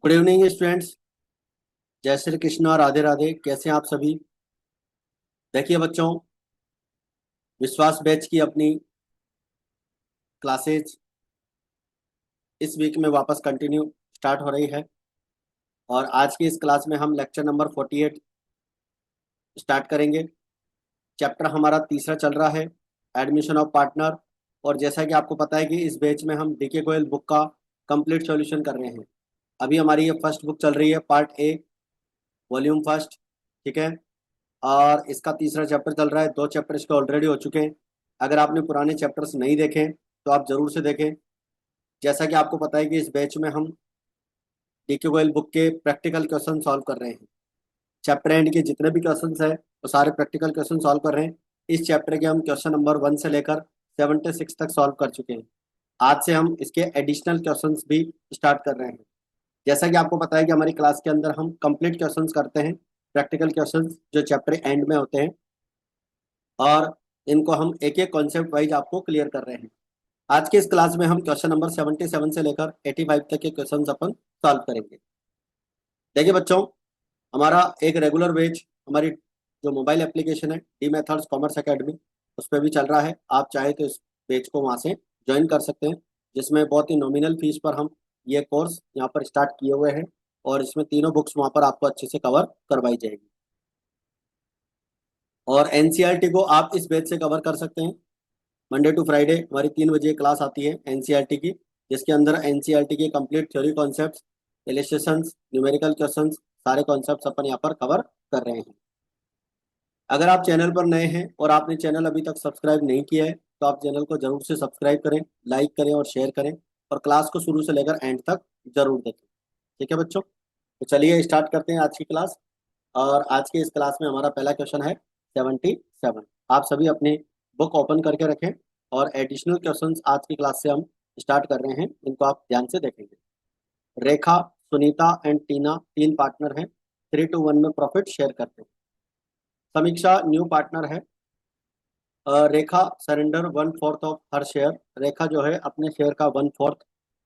Good evening students. जय श्री कृष्ण और राधे राधे। कैसे हैं आप सभी? देखिए बच्चों, विश्वास बैच की अपनी क्लासेज इस वीक में वापस कंटिन्यू स्टार्ट हो रही है और आज की इस क्लास में हम लेक्चर नंबर 48 स्टार्ट करेंगे। चैप्टर हमारा तीसरा चल रहा है, एडमिशन ऑफ पार्टनर। और जैसा कि आपको पता है कि इस बैच में हम डीके गोयल बुक का कंप्लीट सॉल्यूशन कर रहे हैं। अभी हमारी ये फर्स्ट बुक चल रही है, पार्ट ए, वॉल्यूम फर्स्ट। ठीक है, और इसका तीसरा चैप्टर चल रहा है। 2 चैप्टर इसके ऑलरेडी हो चुके हैं। अगर आपने पुराने चैप्टर्स नहीं देखे तो आप जरूर से देखें। जैसा कि आपको पता है कि इस बैच में हम डीके गोयल बुक के प्रैक्टिकल क्वेश्चन सॉल्व कर रहे हैं। चैप्टर एंड के जितने भी क्वेश्चन है वो सारे प्रैक्टिकल क्वेश्चन सॉल्व कर रहे हैं। इस चैप्टर के हम क्वेश्चन नंबर 1 से लेकर 76 तक सॉल्व कर चुके हैं। आज से हम इसके एडिशनल क्वेश्चन भी स्टार्ट कर रहे हैं। जैसा कि आपको पता है कि हमारी क्लास के अंदर हम कंप्लीट क्वेश्चन करते हैं, प्रैक्टिकल क्वेश्चन जो चैप्टर एंड में होते हैं, और इनको हम एक एक कॉन्सेप्ट वाइज आपको क्लियर कर रहे हैं। आज के इस क्लास में हम क्वेश्चन नंबर 77 से लेकर 85 तक के क्वेश्चन अपन सॉल्व करेंगे। देखिए बच्चों, हमारा एक रेगुलर बैच हमारी जो मोबाइल एप्लीकेशन है डी मेथड्स कॉमर्स एकेडमी, उस पर भी चल रहा है। आप चाहे तो इस बैच को वहाँ से ज्वाइन कर सकते हैं, जिसमें बहुत ही नॉमिनल फीस पर हम ये कोर्स यहाँ पर स्टार्ट किए हुए हैं और इसमें तीनों बुक्स वहाँ पर आपको अच्छे से कवर करवाई जाएगी। और एनसीईआरटी को आप इस बैच से कवर कर सकते हैं। मंडे टू फ्राइडे हमारी 3 बजे क्लास आती है एनसीईआरटी की, जिसके अंदर एनसीईआरटी के complete theory concepts, illustrations, numerical questions, सारे कॉन्सेप्ट्स अपन यहाँ पर कवर कर रहे हैं। अगर आप चैनल पर नए हैं और आपने चैनल अभी तक सब्सक्राइब नहीं किया है तो आप चैनल को जरूर से सब्सक्राइब करें, लाइक करें और शेयर करें, और क्लास को शुरू से लेकर एंड तक जरूर देखें। ठीक है बच्चों, तो चलिए स्टार्ट करते हैं आज की क्लास। और आज की इस क्लास में हमारा पहला क्वेश्चन है 77। आप सभी अपनी बुक ओपन करके रखें और एडिशनल क्वेश्चंस आज की क्लास से हम स्टार्ट कर रहे हैं, इनको आप ध्यान से देखेंगे। रेखा, सुनीता एंड टीना 3 पार्टनर हैं, 3-1 में प्रॉफिट शेयर करते हैं। समीक्षा न्यू पार्टनर है। रेखा सरेंडर 1/4 ऑफ हर शेयर। रेखा जो है अपने शेयर का 1/4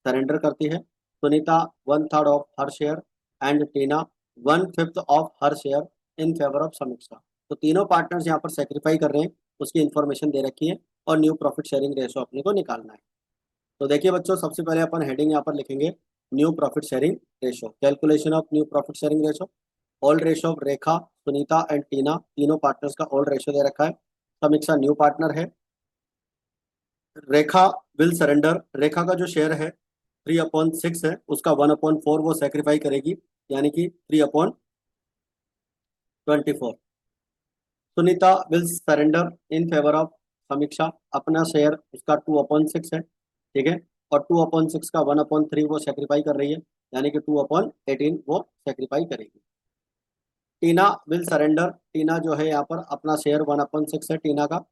सरेंडर करती है। Sunita 1/3 of her share and Tina 1/5 of her share in favour of समीक्षा। तो तीनों पार्टनर्स यहाँ पर सेक्रीफाई कर रहे हैं, उसकी इन्फॉर्मेशन दे रखी है और न्यू प्रॉफिट शेयरिंग रेशो अपने को निकालना है। तो देखिए बच्चों, सबसे पहले अपन हेडिंग यहाँ पर लिखेंगे new profit sharing ratio, calculation of new profit sharing ratio. Old ratio of Rekha, Sunita and Tina, तीनों पार्टनर्स का ओल्ड रेशो दे रखा है। समीक्षा न्यू पार्टनर है। रेखा विल सरेंडर, रेखा का जो शेयर है 3/6 है, उसका 1/4 वो सेक्रीफाई करेगी, यानी कि 3/24। Sunita will surrender in favour of समीक्षा, अपना शेयर उसका 2/6 है। ठीक है, और 2/6 का 1/3 वो सेक्रीफाई कर रही है, यानी कि 2/18 वो सेक्रीफाई करेगी। टीना विल सरेंडर, टीना जो है यहाँ पर अपना शेयर 1/6 है टीना का,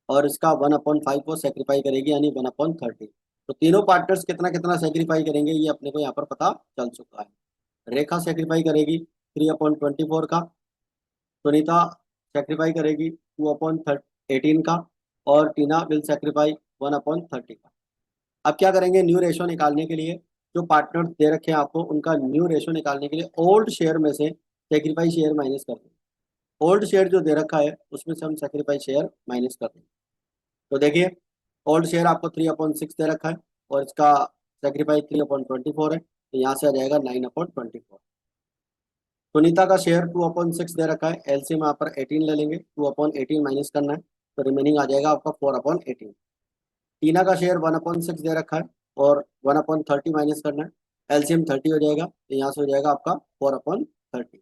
और इसका 1/5 वो सेक्रीफाई करेगी, यानी 1/30। तो तीनों पार्टनर्स कितना कितना सेक्रीफाई करेंगे ये अपने को यहाँ पर पता चल चुका है। रेखा सेक्रीफाई करेगी 3/24 का, सुनीता सेक्रीफाई करेगी 2/18 का, और टीना विल सेक्रीफाई 1/30 का। अब क्या करेंगे, न्यू रेशो निकालने के लिए जो पार्टनर दे रखे हैं आपको उनका न्यू रेशो निकालने के लिए ओल्ड शेयर में से सेक्रीफाई शेयर माइनस कर देंगे। ओल्ड शेयर जो दे रखा है उसमें से हम सेक्रीफाई शेयर माइनस कर देंगे। तो देखिए, ओल्ड शेयर आपको 3/6 दे रखा है और इसका सेक्रीफाई 3/24 है, तो यहाँ से आ जाएगा 9/24। सुनीता का शेयर 2/6 दे रखा है, एलसीएम यहाँ पर 18 ले लेंगे, 2/18 माइनस करना है तो रिमेनिंग आ जाएगा आपका 4/18। टीना का शेयर 1/6 दे रखा है और 1/30 माइनस करना है, एलसीएम 30 हो जाएगा, तो यहाँ से हो जाएगा आपका 4/30।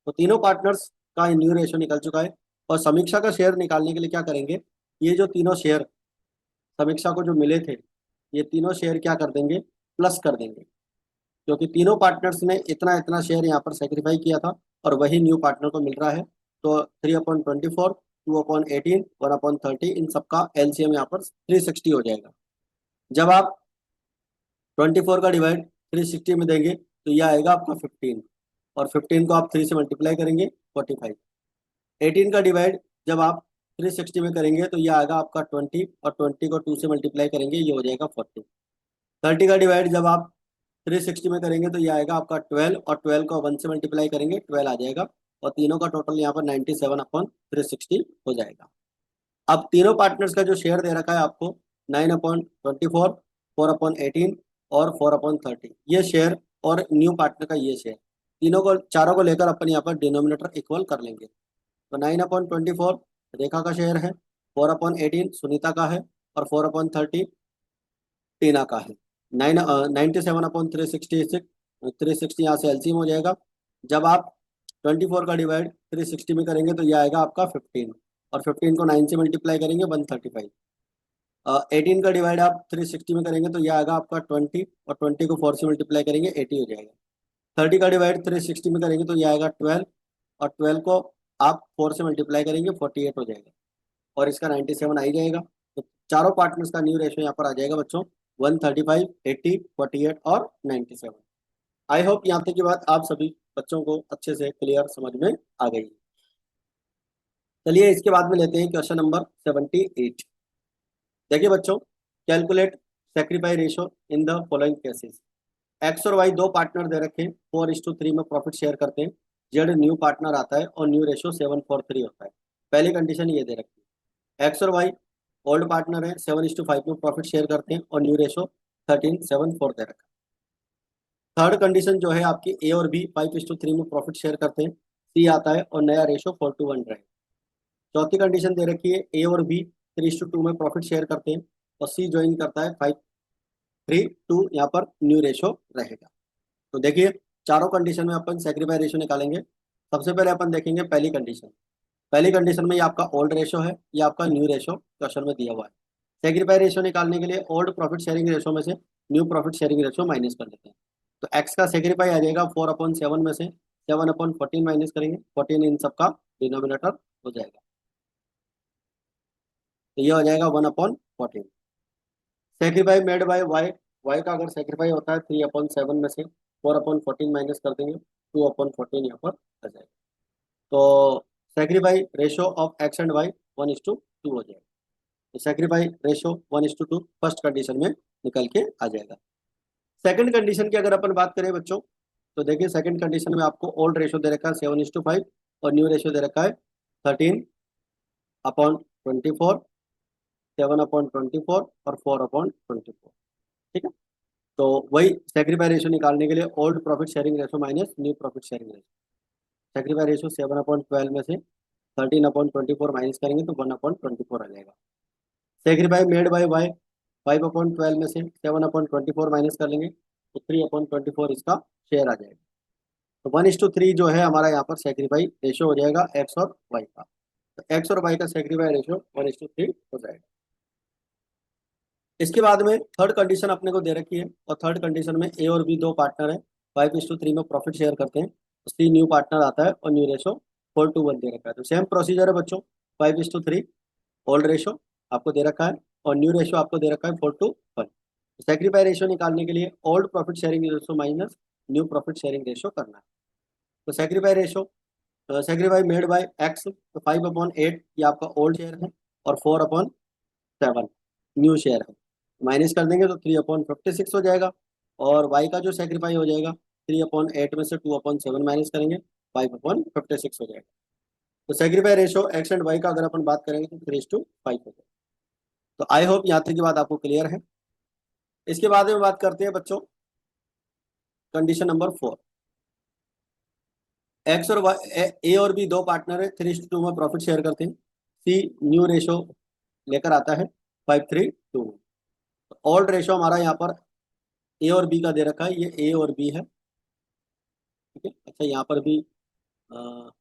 तो तीनों पार्टनर्स का न्यू रेशो निकल चुका है। और समीक्षा का शेयर निकालने के लिए क्या करेंगे, ये जो तीनों शेयर समीक्षा को जो मिले थे ये तीनों शेयर क्या कर देंगे, प्लस कर देंगे, क्योंकि तीनों पार्टनर्स ने इतना इतना शेयर यहाँ पर सेक्रीफाई किया था और वही न्यू पार्टनर को मिल रहा है। तो 3/24, 2/18, 1/30, इन सबका एलसीएम यहाँ पर 360 हो जाएगा। जब आप 24 का डिवाइड 360 में देंगे तो यह आएगा आपका 15, और 15 को आप 3 से मल्टीप्लाई करेंगे 45। 18 का डिवाइड जब आप 360 में करेंगे तो यह आएगा आपका 20, और 20 को 2 से मल्टीप्लाई करेंगे ये हो जाएगा 40। 30 का डिवाइड जब आप 360 में करेंगे तो ये आएगा आपका 12, और 12 को 1 से मल्टीप्लाई करेंगे 12 आ जाएगा, और तीनों का टोटल यहाँ पर 97/360 हो जाएगा। अब तीनों पार्टनर्स का जो शेयर दे रखा है आपको 9/24, 4/18 और 4/30, ये शेयर और न्यू पार्टनर का ये शेयर, तीनों को चारों को लेकर अपन यहाँ पर डिनोमिनेटर इक्वल कर लेंगे। तो 9/24 रेखा का शेयर है, 4/18 सुनीता का है, और 4/30 टीना का है। 97/360 यहाँ से एलसीएम हो जाएगा। जब आप 24 का डिवाइड 360 में करेंगे तो ये आएगा आपका 15, और 15 को 9 से मल्टीप्लाई करेंगे 135। 18 का डिवाइड आप 360 में करेंगे तो ये आएगा आपका 20, और 20 को 4 से मल्टीप्लाई करेंगे 80 हो जाएगा। 30 का डिवाइड 360 में करेंगे तो ये आएगा 12, और 12 को आप 4 से मल्टीप्लाई करेंगे 48 हो जाएगा, और इसका 97 आ ही जाएगा। तो चारों पार्टनर्स का न्यू रेशियो यहाँ पर आ जाएगा बच्चों 135, 80, 48 और 97। आई होप यहाँ तक की बात आप सभी बच्चों को अच्छे से क्लियर समझ में आ गई। चलिए इसके बाद में लेते हैं क्वेश्चन नंबर 78। देखिए बच्चों, calculate sacrifice ratio in the following cases. X और वाई दो पार्टनर दे रखे हैं, 4:3 में प्रॉफिट शेयर करते हैं। जेड न्यू पार्टनर आता है और न्यू रेशियो 7:4:3 होता है। पहली कंडीशन ये दे रखी है, एक्स और वाई ओल्ड पार्टनर है, 7:5 में प्रॉफिट शेयर करते हैं और न्यू रेशियो 13:7:4 दे रखा है। थर्ड कंडीशन जो है आपकी, ए और बी 5:3 में प्रॉफिट शेयर करते हैं, सी आता है और नया रेशियो 4:1 रहे। चौथी कंडीशन दे रखी है, ए और बी 3:2 में प्रॉफिट शेयर करते हैं और सी ज्वाइन करता है 5:3:2, यहाँ पर न्यू रेशियो रहेगा। तो देखिए चारों कंडीशन में अपन सेक्रीफाई रेशियो निकालेंगे। सबसे पहले अपन देखेंगे पहली कंडीशन। पहली कंडीशन में ये आपका ओल्ड रेशियो है, ये आपका न्यू रेशियो क्वेश्चन में दिया हुआ है। सेक्रीफाई रेशियो निकालने के लिए ओल्ड प्रॉफिट शेयरिंग रेशियो में से new profit sharing ratio minus कर लेते हैं। तो एक्स का सेक्रीफाई आ जाएगा 4/7 में से 7/14 माइनस करेंगे, 14 इन सबका डिनोमिनेटर हो जाएगा, तो ये हो जाएगा 1/14। Sacrifice made by Y, Y का अगर सेक्रीफाई होता है 3/7 में से 4/14 माइनस कर देंगे, 2/14 यहाँ पर आ जाएगा। तो sacrifice ratio of X and Y 1:2 हो जाएगा। तो सेक्रीफाई रेशियो 1:2 फर्स्ट कंडीशन में निकल के आ जाएगा। सेकंड कंडीशन की अगर अपन बात करें बच्चों, तो देखिए सेकंड कंडीशन में आपको ओल्ड रेशियो दे रखा है 7:5 और न्यू रेशियो दे रखा है 13/24, 7/24 और 4/24। ठीक है, तो वही सेक्रीफाई रेशियो निकालने के लिए old profit sharing ratio minus new profit sharing ratio. Sacrifice ratio 7/12 में से 13/24 माइनस करेंगे तो 1/24 आ जाएगा। सेक्रीफाई मेड बाय वाई 5/12 में से 7/24 माइनस कर लेंगे तो 3/24 इसका शेयर आ जाएगा। तो 1:3 जो है हमारा यहाँ पर सेक्रीफाई रेशियो हो जाएगा एक्स और वाई का। तो एक्स और वाई का सेक्रीफाई रेशियो 1:3 हो जाएगा। इसके बाद में थर्ड कंडीशन अपने को दे रखी है, और थर्ड कंडीशन में ए और बी दो पार्टनर है, 5:3 में प्रॉफिट शेयर करते हैं, सी न्यू पार्टनर आता है और न्यू रेशो 4:1 दे रखा है। तो सेम प्रोसीजर है बच्चों, 5:3 ओल्ड रेशो आपको दे रखा है और न्यू रेशो आपको दे रखा है 4:1। सेक्रीफाई रेशियो निकालने के लिए old profit sharing ratio minus new profit sharing ratio करना है। तो sacrifice ratio, sacrifice made bye x, तो 5/8 ये आपका ओल्ड शेयर है और 4/7 न्यू शेयर है, माइनस कर देंगे तो 3/56 हो जाएगा। और वाई का जो सेक्रीफाई हो जाएगा 3/8 में से 2/7 माइनस करेंगे 5/56 हो जाएगा। तो sacrifice ratio X and Y का अगर अपन बात करेंगे तो 3:5 हो जाएगा। तो आई होप यहाँ तक की बात आपको क्लियर है। इसके बाद में बात करते हैं बच्चों कंडीशन नंबर 4। एक्स और वाई, ए और बी दो पार्टनर है, 3:2 में प्रॉफिट शेयर करते हैं, सी न्यू रेशो लेकर आता है 5:3:2। ओल्ड रेशो हमारा यहाँ पर ए और बी का दे रखा है, ये ए और बी है। ठीक है, अच्छा यहाँ पर भी अ,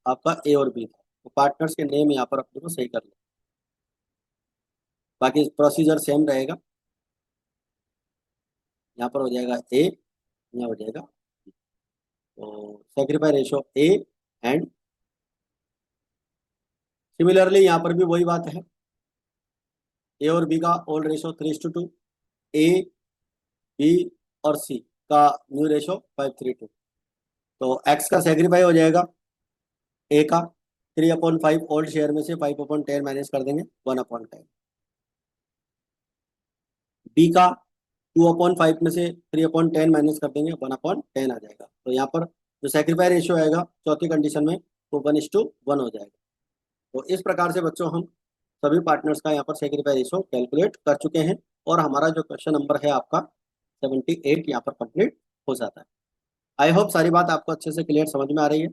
आपका ए और बी था, तो पार्टनर्स के नेम यहाँ पर अपने को सही कर लें, बाकी प्रोसीजर सेम रहेगा। यहाँ पर हो जाएगा ए, यहाँ हो जाएगा, तो sacrifice ratio A and, similarly यहाँ पर भी वही बात है, ए और बी का ओल्ड रेशो 3:2, ए बी और सी का न्यू रेशो 5:3:2। तो एक्स का सेक्रीफाई हो जाएगा ए का 3/5 ओल्ड शेयर में से 5/10 माइनस कर देंगे 1/10। बी का 2/5 में से 3/10 माइनस कर देंगे, 1/10 आ जाएगा। तो यहाँ पर जो सेक्रीफाई रेशियो आएगा चौथी कंडीशन में वो 1:1 हो जाएगा। तो इस प्रकार से बच्चों हम सभी पार्टनर्स का यहाँ पर सेक्रीफाई रेशियो कैलकुलेट कर चुके हैं और हमारा जो क्वेश्चन नंबर है आपका 78 यहाँ पर कंप्लीट हो जाता है। आई होप सारी बात आपको अच्छे से क्लियर समझ में आ रही है।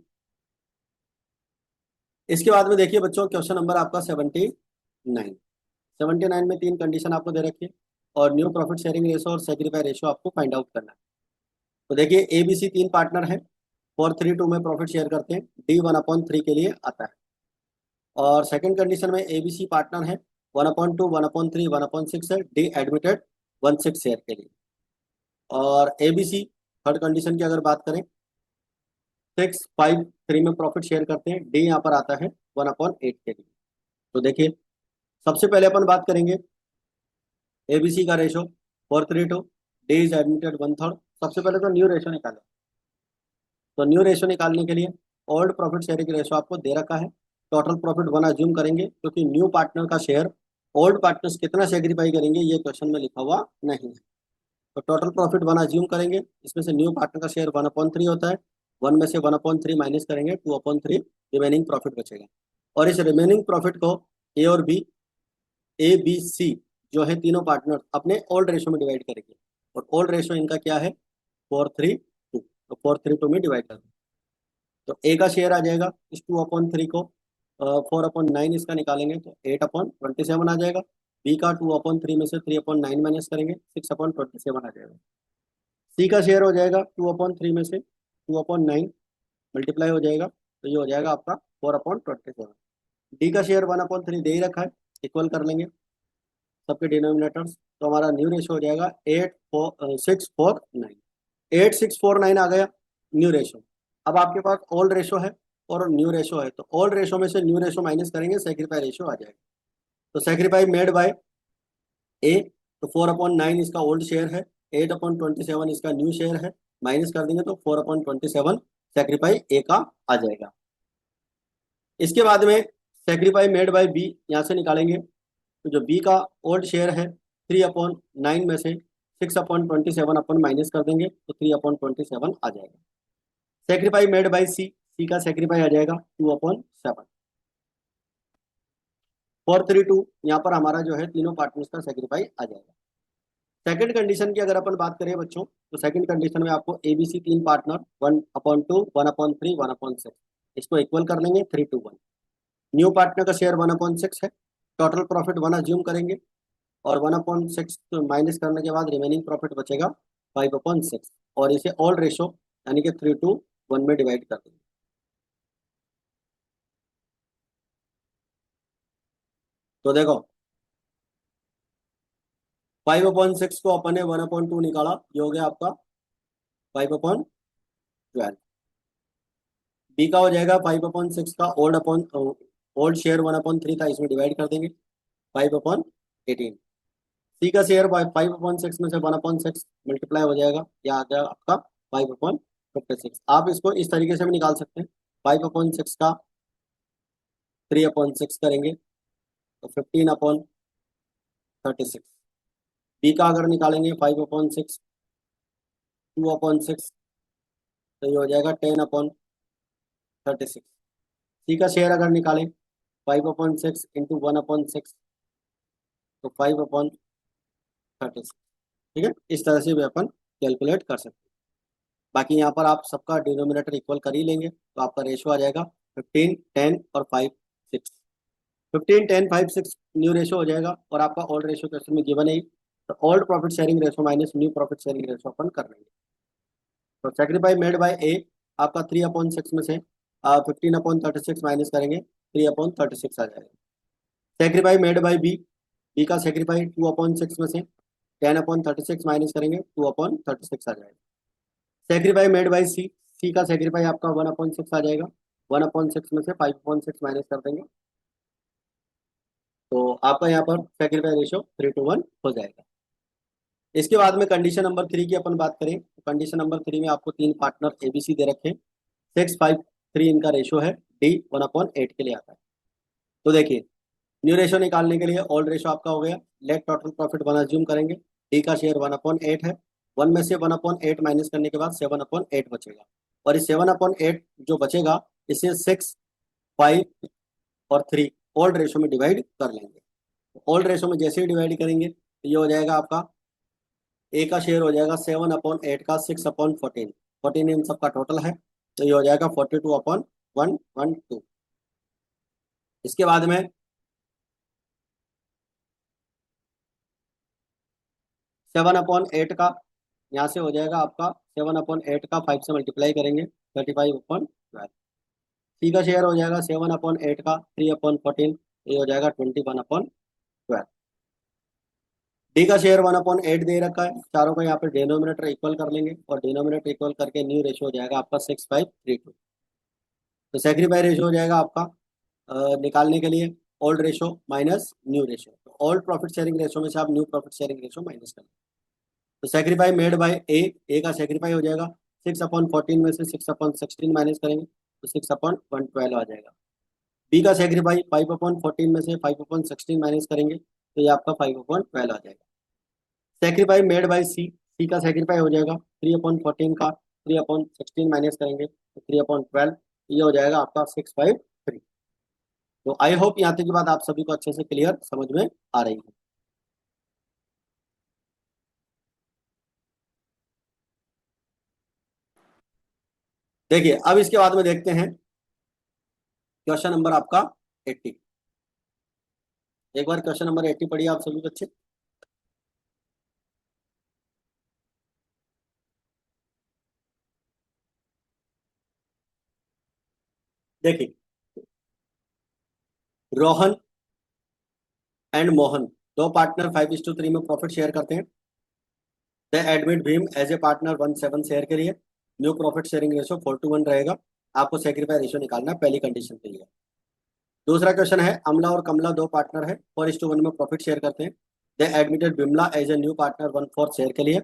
इसके बाद में देखिए बच्चों क्वेश्चन नंबर आपका 79 में तीन कंडीशन आपको दे रखी है और न्यू प्रॉफिट शेयरिंग रेशो और सेक्रीफाई रेशो आपको फाइंड आउट करना है। तो देखिए ABC तीन पार्टनर है, 4:3:2 में प्रॉफिट शेयर करते हैं, D 1/3 के लिए आता है। और सेकंड कंडीशन में ABC पार्टनर है, 1/2, 1/3, 1/6 है, D एडमिटेड 1/6 शेयर के लिए। और ABC थर्ड कंडीशन की अगर बात करें 6:5:3 में प्रॉफिट शेयर करते हैं, D यहाँ पर आता है 1/8 के लिए। तो देखिए सबसे पहले अपन बात करेंगे ABC का रेशो 4:3:2, D इज एडमिटेड 1/3। सबसे पहले तो न्यू रेशो निकालें। तो न्यू रेशो निकालने के लिए ओल्ड प्रॉफिट शेयरिंग रेशो आपको दे रखा है, टोटल प्रॉफिट 1 अज्यूम करेंगे क्योंकि न्यू पार्टनर का शेयर ओल्ड पार्टनर्स कितना सेग्रीफाई करेंगे ये क्वेश्चन में लिखा हुआ नहीं है। तो टोटल प्रॉफिट 1 अज्यूम करेंगे, इसमें से न्यू पार्टनर का शेयर 1/3 होता है, 1 में से 1/3 माइनस करेंगे, 2/3 रिमेनिंग प्रॉफिट बचेगा। और इस रिमेनिंग प्रॉफिट को ए और बी, ABC जो है तीनों पार्टनर अपने ओल्ड रेशो में डिवाइड करेंगे और ओल्ड रेशो इनका क्या है 4:3:2। तो 4:3:2 में डिवाइड कर, तो ए का शेयर आ जाएगा इस 2/3 को 4/9 इसका निकालेंगे तो 8/27 आ जाएगा। बी का 2/3 में से 3/9 माइनस करेंगे 6/27 आ जाएगा। सी का शेयर हो जाएगा 2/3 में से 2/9 मल्टीप्लाई हो जाएगा तो ये हो जाएगा आपका 4/27। डी का शेयर 1/3 दे ही रखा है, इक्वल कर लेंगे सबके डिनोमिनेटर्स, तो हमारा न्यू रेशो हो जाएगा 8,649 आ गया न्यू रेशो। अब आपके पास ओल्ड रेशो है और न्यू रेशो है, तो ओल्ड रेशो में से न्यू रेशो माइनस करेंगे, सेक्रीफाई रेशो आ जाएगा। तो सेक्रीफाई मेड बाय ए, तो 4/9 इसका ओल्ड शेयर है, 8/27 इसका न्यू शेयर है, माइनस कर देंगे तो 4/27 सेक्रीफाई ए का आ जाएगा। इसके बाद में सेक्रीफाई मेड बाय बी यहाँ से निकालेंगे, तो जो बी का ओल्ड शेयर है 3/9 में से 6/27 अपन माइनस कर देंगे तो 3/27 आ जाएगा। Sacrifice made by C, C का सेक्रीफाई आ जाएगा 2/7। 4:3:2 यहाँ पर हमारा जो है तीनों पार्टनर्स का सेक्रीफाई आ जाएगा। सेकंड कंडीशन की अगर अपन बात करें बच्चों, तो सेकंड कंडीशन में आपको ABC तीन पार्टनर 1/2, 1/3, 1/6 इसको इक्वल कर लेंगे 3:1। न्यू पार्टनर का शेयर 1/6 है, टोटल प्रॉफिट 1 अज्यूम करेंगे और 1/6 माइनस करने के बाद रिमेनिंग प्रॉफिट बचेगा 5/6 और इसे ऑल रेशो यानी कि 3:1 में डिवाइड कर देंगे। तो देखो 5/6 को अपन ने 1/2 निकाला, ये हो गया आपका 5/12। बी का हो जाएगा 5/6 का ओल्ड शेयर 1/3 था, इसमें डिवाइड कर देंगे 5/18। सी का शेयर 5/6 में से 1/6 मल्टीप्लाई हो जाएगा, यह आ गया आपका 5/56। आप इसको इस तरीके से भी निकाल सकते हैं, 5/6 का 3/6 करेंगे तो 15/36। बी का अगर निकालेंगे 5/6 2/6 तो ये हो जाएगा 10/36। सी का शेयर अगर निकालें 5/6 इंटू 1/6 तो 5/36। ठीक है, इस तरह से भी अपन कैलकुलेट कर सकते हैं। बाकी यहाँ पर आप सबका डिनोमिनेटर इक्वल कर ही लेंगे तो आपका रेशो आ जाएगा 15, 10 और 5, 6। 15, 10, 5, 6 न्यू रेशो हो जाएगा और आपका ओल्ड रेशो क्वेश्चन में गिवन है ही। तो old profit sharing ratio minus new profit sharing ratio अपन कर लेंगे। तो सेक्रीफाई मेड बाय ए आपका 3/6 में से 15/36 माइनस करेंगे 3/36 आ जाएगा। Sacrifice made by B, B का सेक्रीफाई 2/6 में से 10/36 माइनस करेंगे 2/36 आ जाएगा। Sacrifice made by C, C का सेक्रीफाई आपका 1/6 आ जाएगा, 1/6 में से 5/6 माइनस कर देंगे तो आपका यहाँ पर सेक्रीफाई रेशो 3:1 हो जाएगा। इसके बाद में कंडीशन नंबर 3 की अपन बात करें तो कंडीशन नंबर 3 में आपको तीन पार्टनर ABC दे रखे हैं, 6:5:3 इनका रेशो है, D 1/8 के लिए आता है। तो देखिए न्यू रेशो निकालने के लिए ओल्ड रेशो आपका हो गया, लेट टोटल प्रॉफिट 1 अज्यूम करेंगे, डी का शेयर 1/8 है। 1 में से 1/8 माइनस करने के बाद 7/8 बचेगा, और इस 7/8 जो बचेगा इसे 6, 5 और 3 ओल्ड रेशो में डिवाइड कर लेंगे। ओल्ड रेशो में जैसे ही डिवाइड करेंगे तो ये हो जाएगा आपका, ए का शेयर हो जाएगा 7/8 का 6/14, 14 इन सबका टोटल है, तो ये हो जाएगा 42/112। इसके बाद में 7/8 का यहाँ से हो जाएगा आपका, 7/8 का 5 से मल्टीप्लाई करेंगे 35/12। सी का शेयर हो जाएगा 7/8 का 3/14, ये हो जाएगा 21/12। डी का शेयर 1/8 दे रखा है, चारों को यहाँ पे डिनोमिनेटर इक्वल कर लेंगे, और डिनोमिनेटर इक्वल करके न्यू रेशियो हो जाएगा आपका 6532। तो सेक्रीफाई रेशियो हो जाएगा आपका निकालने के लिए old ratio minus new ratio. तो ओल्ड प्रॉफिट शेयरिंग रेशियो में से आप new profit sharing ratio minus कर, तो सेक्रीफाई मेड बाय ए का सेक्रीफाई हो जाएगा 6/14 में से 6/16 माइनस करेंगे तो 6/112 आ जाएगा। बी का सेक्रीफाई 5/14 में से 5/16 माइनस करेंगे तो ये आपका 5/12 आ जाएगा। सेक्रीफाई मेड बाय सी का सेक्रीफाई हो जाएगा 3/14 का 3/16 माइनस करेंगे तो 3/12, ये हो जाएगा आपका 6/3। तो आई होप यहाँ तक की बात आप सभी को अच्छे से क्लियर समझ में आ रही है। देखिए अब इसके बाद में देखते हैं क्वेश्चन नंबर आपका 80। एक बार क्वेश्चन नंबर 80 पढ़िए आप सभी बच्चे। देखिए, रोहन एंड मोहन दो पार्टनर 5:3 में प्रॉफिट शेयर करते हैं। They admit Bhim as a partner 1/7 share के लिए। न्यू प्रॉफिट शेयरिंग रेशियो 4:1 रहेगा। आपको सेक्रीफाई रेशियो निकालना है पहली कंडीशन के लिए। दूसरा क्वेश्चन है, अमला और कमला दो पार्टनर है 4:1 में प्रॉफिट शेयर करते हैं। They admitted Bimla as a new partner 1/4 share के लिए,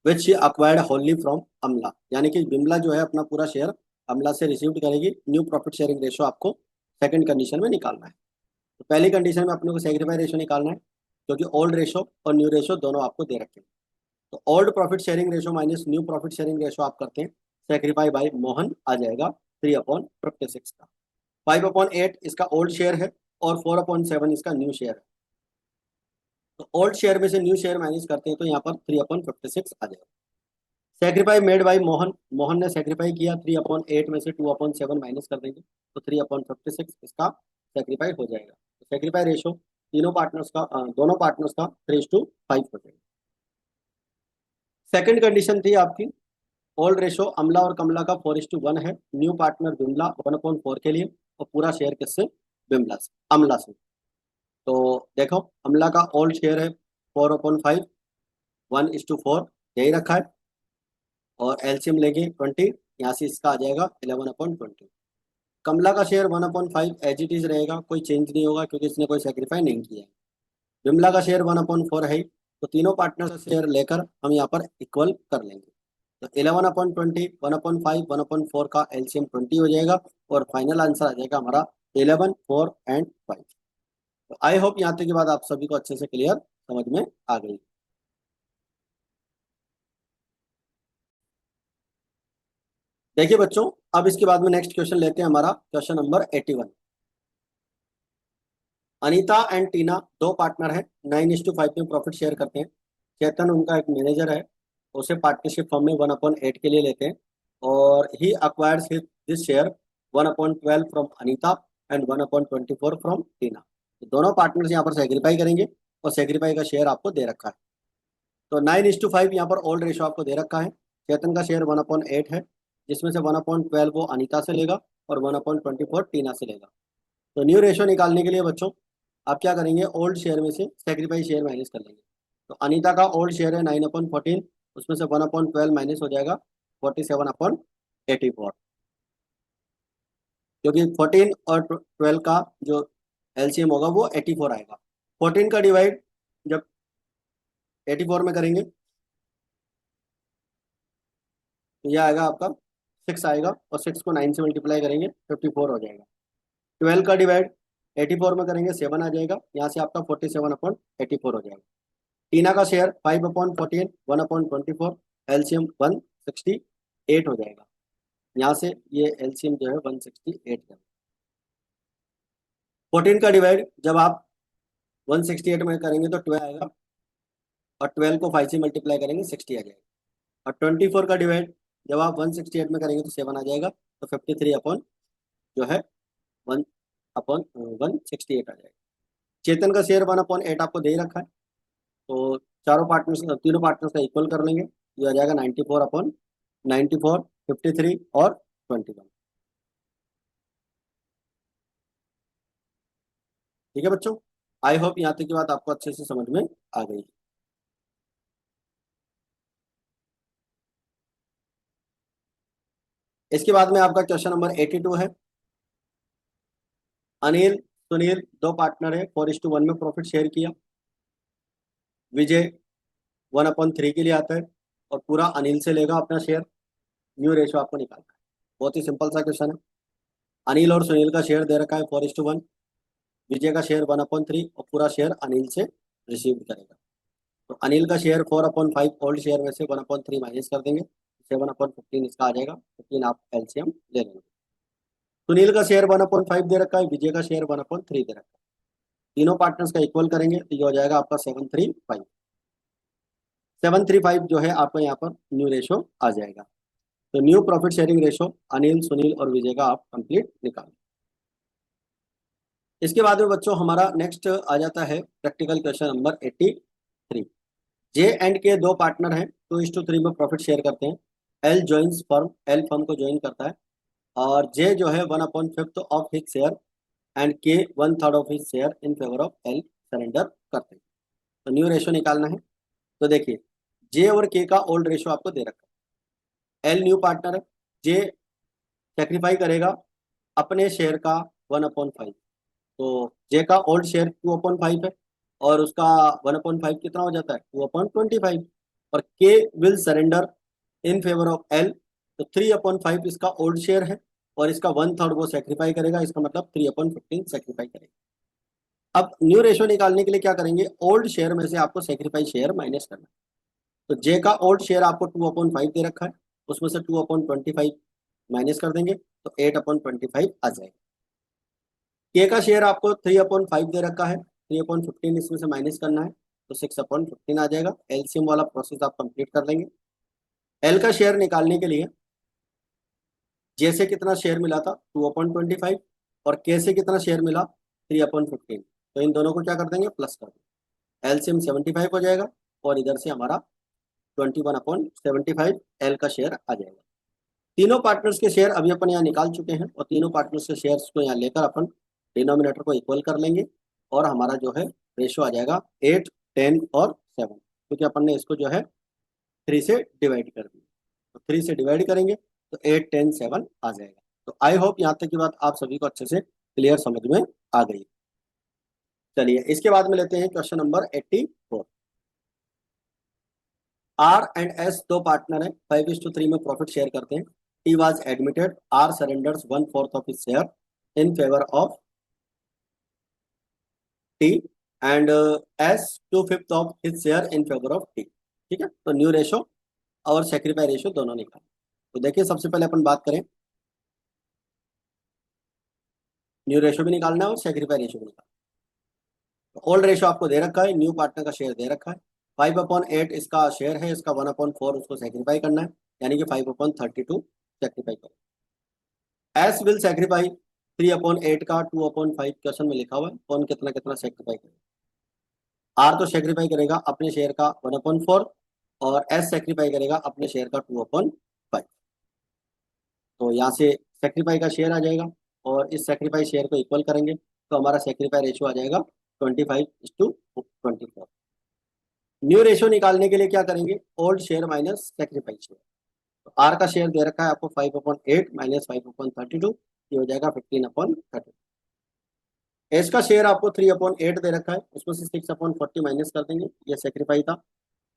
which she acquired wholly from Amla. यानी कि बिमला जो है अपना पूरा शेयर अमला से रिसीव करेगी। न्यू प्रॉफिट शेयरिंग रेशियो आपको सेकंड कंडीशन में निकालना है। तो पहली कंडीशन में अपने को सेक्रीफाई रेशियो निकालना है, क्योंकि ओल्ड रेशियो और न्यू रेशियो दोनों आपको दे रखे हैं। तो old profit sharing ratio minus new profit sharing ratio आप करते हैं, सेक्रीफाई बाय मोहन आ जाएगा 3/56 का। 5/8 इसका ओल्ड शेयर है और 4/7 इसका न्यू शेयर है। तो ओल्ड शेयर में से न्यू शेयर माइनस करते हैं तो यहाँ पर 3/56 आ जाएगा। Sacrifice made bye Mohan, Mohan ने सेक्रीफाई किया 3/8 में से 2/7 माइनस कर देंगे तो 3/56 इसका सेक्रीफाई हो जाएगा। तो सेक्रीफाई रेशियो तीनों पार्टनर्स का दोनों पार्टनर्स का 3:5 हो जाएगा। सेकंड कंडीशन थी आपकी, ओल्ड रेशो अमला और कमला का 4:1 है। न्यू पार्टनर बिमला 1/4 के लिए, और पूरा शेयर किससे, बिमला से, अमला से। तो देखो अमला का ओल्ड शेयर है 4/5, 1:4 यही रखा है, और एलसीएम लेंगे 20, यहाँ से इसका आ जाएगा 11/20। कमला का शेयर 1/5 एज इट इज रहेगा, कोई चेंज नहीं होगा क्योंकि इसने कोई सेक्रीफाई नहीं किया है। बिमला का शेयर 1/4 है, तो तीनों पार्टनर का शेयर लेकर हम यहाँ पर इक्वल कर लेंगे। तो 11/20, 1/5, 1/4 का एलसीएम 20 हो जाएगा, और फाइनल आंसर आ जाएगा हमारा 11, 4 एंड 5। तो आई होप यहाँ तक की बात आप सभी को अच्छे से क्लियर समझ में आ गई। देखिए बच्चों, अब इसके बाद में नेक्स्ट क्वेश्चन लेते हैं, हमारा क्वेश्चन नंबर 81। अनीता एंड टीना दो पार्टनर हैं, 9:5 में प्रॉफिट शेयर करते हैं। चेतन उनका एक मैनेजर है, उसे पार्टनरशिप फॉर्म में 1/8 के लिए लेते हैं, और he acquires this share 1/12 from Anita and 1/24 from Tina. तो दोनों पार्टनर्स यहाँ पर सेक्रीफाई करेंगे, और सेक्रीफाई का शेयर आपको दे रखा है। तो 9:5 यहाँ पर ओल्ड रेशो आपको दे रखा है। चेतन का शेयर 1/8 है, जिसमें से 1/12 वो अनीता से लेगा और 1/24 टीना से लेगा। तो न्यू रेशो निकालने के लिए बच्चों आप क्या करेंगे, ओल्ड शेयर में से सेक्रीफाई शेयर माइनस कर लेंगे। तो अनीता का ओल्ड शेयर है 9/14, उसमें से 1/12 माइनस हो जाएगा 47/84, क्योंकि 14 और 12 का जो एलसीएम होगा वो 84 आएगा। 14 का डिवाइड जब 84 में करेंगे तो यह आएगा आपका 6 आएगा, और 6 को 9 से मल्टीप्लाई करेंगे 54 हो जाएगा। 12 का डिवाइड 84 में करेंगे 7 आ जाएगा, यहाँ से आपका 47/84 हो जाएगा। टीना का शेयर 5/14, 1/24, एलसीएम 168 हो जाएगा। यहाँ से ये एलसीएम जो है 168 है। 14 का डिवाइड जब आप 168 में करेंगे तो 12 आएगा, और 12 को 5 से मल्टीप्लाई करेंगे 60 आ जाएगा। और 24 का डिवाइड जब आप 168 में करेंगे तो 7 आ जाएगा, तो 53 अपॉन जो है 1/168 आ जाएगा। चेतन का शेयर 1/8 आपको दे ही रखा है, तो चारों पार्टनर्स तीनों पार्टनर्स का इक्वल कर लेंगे, ये आ जाएगा 94/94, 53 और 21। ठीक है बच्चों, आई होप यहाँ तक की बात आपको अच्छे से समझ में आ गई। इसके बाद में आपका क्वेश्चन नंबर 82 है। अनिल सुनील दो पार्टनर है, 4:1 में प्रॉफिट शेयर किया। विजय 1/3 के लिए आता है और पूरा अनिल से लेगा अपना शेयर। न्यू रेशो आपको निकालना है। बहुत ही सिंपल सा क्वेश्चन है। अनिल और सुनील का शेयर दे रखा है 4:1, विजय का शेयर 1/3 और पूरा शेयर अनिल से रिसीव करेगा। तो अनिल का शेयर 4/5 ओल्ड शेयर में से 1/3 माइनस कर देंगे, 7/15 इसका आ जाएगा। 15 आप एलसीएम ले लेंगे। सुनील का शेयर 1/5 दे रखा है, विजय का शेयर 1/3 दे रखा है। तीनों पार्टनर्स का इक्वल करेंगे तो ये हो जाएगा आपका 735। 735 जो है आपका यहाँ पर न्यू रेशो आ जाएगा। तो new profit sharing ratio Anil Sunil और विजय का आप कंप्लीट निकालें। इसके बाद में बच्चों हमारा नेक्स्ट आ जाता है practical question number 83। J and के दो पार्टनर हैं, 2:3 में प्रॉफिट शेयर करते हैं। L joins firm, L firm को ज्वाइन करता है, और जे जो है 1/5 ऑफ हिज शेयर एंड के 1/3 of his share in favour of L surrender करते हैं। तो न्यू रेशो निकालना है। तो देखिए, जे और के का ओल्ड रेशो आपको दे रखा है। एल न्यू पार्टनर है, जे सेक्रीफाई करेगा अपने शेयर का 1/5। तो जे का ओल्ड शेयर 2/5 है, और उसका 1/5 कितना हो जाता है 2/25। और के will surrender in favour of L, तो 3/5 इसका ओल्ड शेयर है, और इसका 1/3 वो सेक्रीफाई करेगा, इसका मतलब 3/15 सेक्रीफाई करेगा। अब न्यू रेशो निकालने के लिए क्या करेंगे, ओल्ड शेयर में से आपको सेक्रीफाई शेयर माइनस करना है। तो जे का ओल्ड शेयर आपको 2/5 दे रखा है, उसमें से 2/25 माइनस कर देंगे तो 8/25 आ जाएगा। के का शेयर आपको 3/5 दे रखा है, 3/15 इसमें से माइनस करना है तो 6/15 आ जाएगा। एलसीएम वाला प्रोसेस आप कंप्लीट कर लेंगे। एल का शेयर निकालने के लिए जे से कितना शेयर मिला था 2/25, और के से कितना शेयर मिला 3/15, तो इन दोनों को क्या कर देंगे प्लस कर देंगे। एलसीएम 75 हो जाएगा, और इधर से हमारा 21/75 एल का शेयर आ जाएगा। तीनों पार्टनर्स के शेयर अभी अपन यहाँ निकाल चुके हैं, और तीनों पार्टनर्स के शेयर्स को यहाँ लेकर अपन डिनोमिनेटर को इक्वल कर लेंगे, और हमारा जो है रेशो आ जाएगा 8, 10 और 7, क्योंकि अपन ने इसको जो है 3 से डिवाइड कर दिया। तो 3 से डिवाइड करेंगे तो 8, 10, 7 आ जाएगा। तो आई होप यहाँ तक की बात आप सभी को अच्छे से क्लियर समझ में आ गई। चलिए इसके बाद में लेते हैं question number 84। R and S दो पार्टनर हैं, 5:3 में प्रॉफिट शेयर करते हैं। T was admitted, R surrenders 1/4 of his share in favour of T, and S 2/5 of his share in favour of T. ठीक है, तो न्यू रेशो और sacrifice ratio दोनों निकालें। तो देखिए सबसे पहले अपन बात करें, न्यू रेशो भी निकालना है और सेक्रीफाई रेशो भी निकालना है। तो ओल्ड रेशो आपको दे रखा है, न्यू पार्टनर का शेयर दे रखा है। 5/8 इसका शेयर है, इसका 1/4 उसको सेक्रीफाई करना है, यानी कि 5/32 सेक्रीफाई करो। एस विल सेक्रीफाई 3/8 का 2/5 क्वेश्चन में लिखा हुआ है, कौन कितना कितना सेक्रीफाई करेगा। आर तो सेक्रीफाई करेगा अपने शेयर का 1/4, और एस सेक्रीफाई करेगा अपने शेयर का 2/5। तो यहाँ से सेक्रीफाई का शेयर आ जाएगा, और इस सेक्रीफाई शेयर को इक्वल करेंगे तो हमारा सेक्रीफाई रेशो आ जाएगा 25:24। न्यू रेशो निकालने के लिए क्या करेंगे, old share minus sacrifice share. तो आर का शेयर दे रखा है आपको 5/8 माइनस 5/32, ये हो जाएगा 15/30। एस का शेयर आपको 3/8 दे रखा है, उसमें से 6/40 माइनस कर देंगे, ये सेक्रीफाई था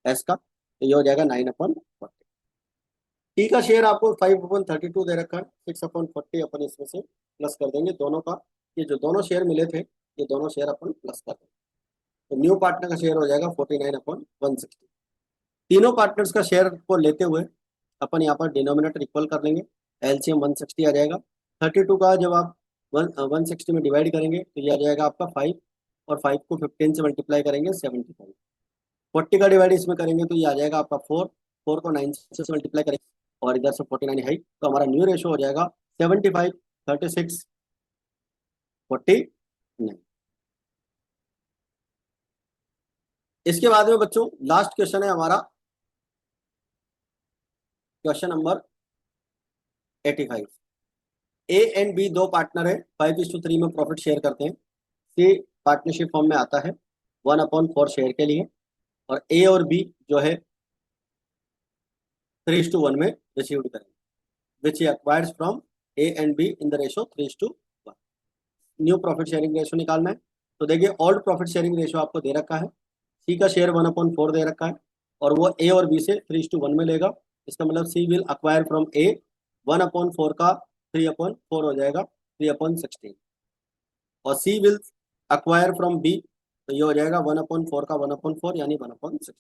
एस का, तो ये हो जाएगा 9/40। टी का शेयर आपको 5/32 दे रखा है, 6/40 अपन इसमें से प्लस कर देंगे दोनों का। ये जो दोनों शेयर मिले थे, ये दोनों शेयर अपन प्लस कर देंगे। तो न्यू पार्टनर का शेयर हो जाएगा 49/160। तीनों पार्टनर्स का शेयर को लेते हुए अपन यहाँ पर डिनोमिनेटर इक्वल कर लेंगे, एलसीएम 160 आ जाएगा। 32 का जब आप 160 में डिवाइड करेंगे तो ये आ जाएगा आपका 5, और 5 को 15 से मल्टीप्लाई करेंगे 75। 40 का डिवाइड इसमें करेंगे तो ये आ जाएगा आपका 4, 4 को 9 से मल्टीप्लाई करेंगे और इधर से 49 है, तो हमारा न्यू रेशो हो जाएगा 75, 36, 49। इसके बाद में बच्चों लास्ट क्वेश्चन है हमारा, question number 85। A and B दो पार्टनर है, 5:3 में प्रॉफिट शेयर करते हैं। सी पार्टनरशिप फॉर्म में आता है 1/4 शेयर के लिए, और ए और बी जो है 3:1 में रिसीव्ड करेंगे, which he acquires from A and B in the ratio 3:1। New profit sharing ratio निकालना है। तो देखिए ओल्ड प्रॉफिट शेयरिंग रेशो आपको दे रखा है, सी का शेयर 1/4 दे रखा है, और वो ए और बी से 3:1 में लेगा। इसका मतलब सी विल अक्वायर फ्रॉम ए 1/4 का 3/4 हो जाएगा 3/16, और सी विल अक्वायर फ्रॉम बी, तो ये हो जाएगा 1/4 का 1/4 यानी 1/16।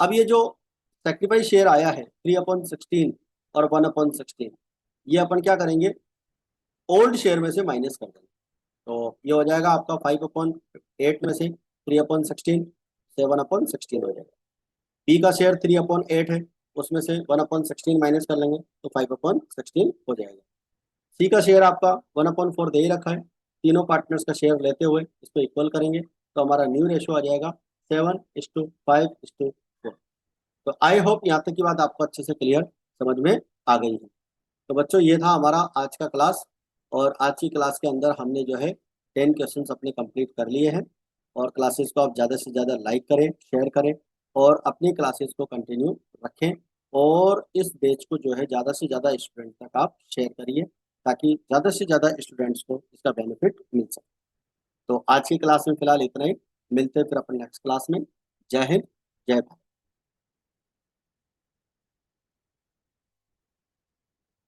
अब ये जो सेक्रीफाइस शेयर आया है 3/16 और 1/16, ये अपन क्या करेंगे, ओल्ड शेयर में से माइनस कर देंगे। तो ये हो जाएगा आपका 5/8 में से 3/16, 7/16 हो जाएगा। बी का शेयर 3/8 है, उसमें से 1/16 माइनस कर लेंगे तो 5/16 हो जाएगा। सी का शेयर आपका 1/4 दे ही रखा है, तीनों पार्टनर्स का शेयर लेते हुए इसको इक्वल करेंगे तो हमारा न्यू रेशो आ जाएगा 7:5:4। तो आई होप यहाँ तक की बात आपको अच्छे से क्लियर समझ में आ गई है। तो बच्चों ये था हमारा आज का क्लास, और आज की क्लास के अंदर हमने जो है 10 क्वेश्चन अपने कंप्लीट कर लिए हैं। और क्लासेस को आप ज़्यादा से ज़्यादा लाइक करें, शेयर करें, और अपनी क्लासेस को कंटिन्यू रखें, और इस बैच को जो है ज़्यादा से ज़्यादा स्टूडेंट तक आप शेयर करिए, ताकि ज़्यादा से ज़्यादा स्टूडेंट्स को इसका बेनिफिट मिल सके। तो आज की क्लास में फिलहाल इतना ही, मिलते हैं फिर अपन नेक्स्ट क्लास में। जय हिंद, जय भारत।